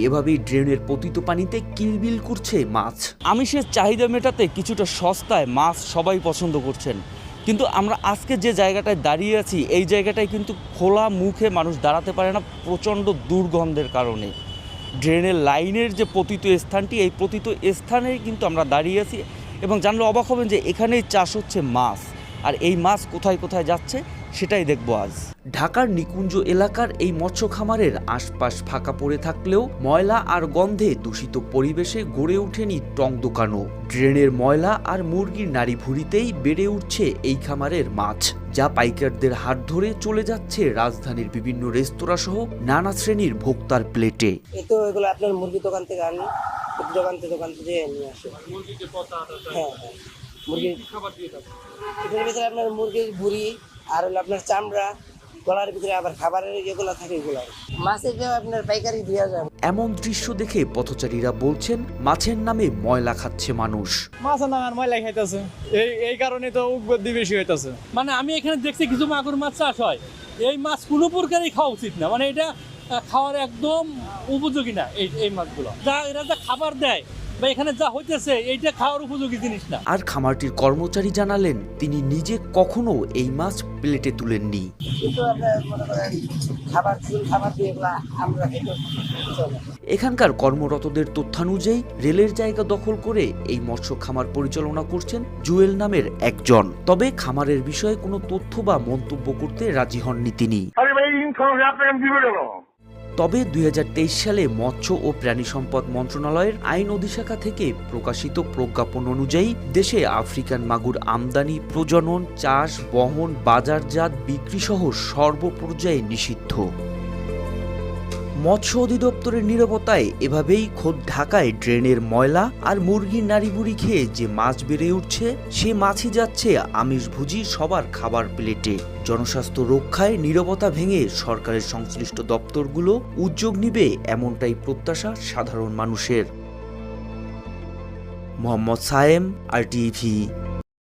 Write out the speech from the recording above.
এভাবেই ড্রেনের পতিত পানিতে কিলবিল করছে মাছ। আমিষের চাহিদা মেটাতে কিছুটা সস্তায় মাছ সবাই পছন্দ করছেন, কিন্তু আমরা আজকে যে জায়গাটায় দাঁড়িয়ে আছি এই জায়গাটায় কিন্তু খোলা মুখে মানুষ দাঁড়াতে পারে না প্রচণ্ড দুর্গন্ধের কারণে। ড্রেনের লাইনের যে পতিত স্থানটি, এই পতিত স্থানেই কিন্তু আমরা দাঁড়িয়ে আছি এবং জানলে অবাক হবেন যে এখানেই চাষ হচ্ছে মাছ, আর এই মাছ কোথায় কোথায় যাচ্ছে সেটাই দেখব আজ। ঢাকার নিকুঞ্জ এলাকার এই মৎস্য খামারের আশপাশ ফাঁকা পড়ে থাকলেও ময়লা আর গন্ধে দূষিত পরিবেশে গড়ে ওঠেনি টং দোকানও। ড্রেনের ময়লা আর মুরগির নাড়ি ভুঁড়িতেই বেড়ে উঠছে এই খামারের মাছ, যা পাইকারদের হাত ধরে চলে যাচ্ছে রাজধানীর বিভিন্ন রেস্তোরাঁ সহ নানা শ্রেণীর ভোক্তার প্লেটে। তো এগুলো আপনার মুরগি দোকান থেকে আনি, দোকান থেকে নিয়ে আসে। হ্যাঁ, মুরগির খাবার দিয়ে থাকে। এটার ভিতরে আপনার মুরগির ভুঁড়ি আর হলো আপনার চামড়া, গলার ভিতরে আবার খাবারের যেগুলো থাকে এগুলো। মাছের আপনার পাইকারি দেওয়া যায়। এমন দৃশ্য দেখে পথচারীরা বলছেন মাছের নামে ময়লা খাচ্ছে মানুষ। মাছের নামে ময়লা খাইতেছে, এই কারণে তো উৎপত্তি বেশি হইতেছে। মানে আমি এখানে দেখছি কিছু মাগুর মাছ চাষ হয়, এই মাছ কোনো প্রকারই খাওয়া উচিত না, মানে এটা খাওয়ার একদম উপযোগী না। এই মাছগুলো এরা যা খাবার দেয় বা এখানে যা হইতেছে এইটা খাওয়ার উপযোগী জিনিস না। আর খামারটির কর্মচারী জানালেন তিনি নিজে কখনো এই মাছ প্লেটে তুলেননি। কিন্তু আপনার মনে করেন খাবার দিয়ে আমরা এখানকার কর্মরতদের তথ্যানুযায়ী রেলের জায়গা দখল করে এই মৎস্য খামার পরিচালনা করছেন জুয়েল নামের একজন। তবে খামারের বিষয়ে কোনো তথ্য বা মন্তব্য করতে রাজি হননি তিনি। তবে 2023 সালে মৎস্য ও প্রাণী সম্পদ মন্ত্রণালয়ের আইন অধিশাখা থেকে প্রকাশিত প্রজ্ঞাপন অনুযায়ী দেশে আফ্রিকান মাগুর আমদানি, প্রজনন, চাষ, বহন, বাজারজাত, বিক্রি সহ সর্বপর্যায়ে নিষিদ্ধ। মৎস্য অধিদপ্তরের নীরবতায় এভাবেই খোদ ঢাকায় ড্রেনের ময়লা আর মুরগির নাড়িভুড়ি খেয়ে যে মাছ বেড়ে উঠছে সে মাছই যাচ্ছে আমিষভোজী সবার খাবার প্লেটে। জনস্বাস্থ্য রক্ষায় নীরবতা ভেঙে সরকারের সংশ্লিষ্ট দপ্তরগুলো উদ্যোগ নিবে এমনটাই প্রত্যাশা সাধারণ মানুষের। মোহাম্মদ সায়েম, RTV।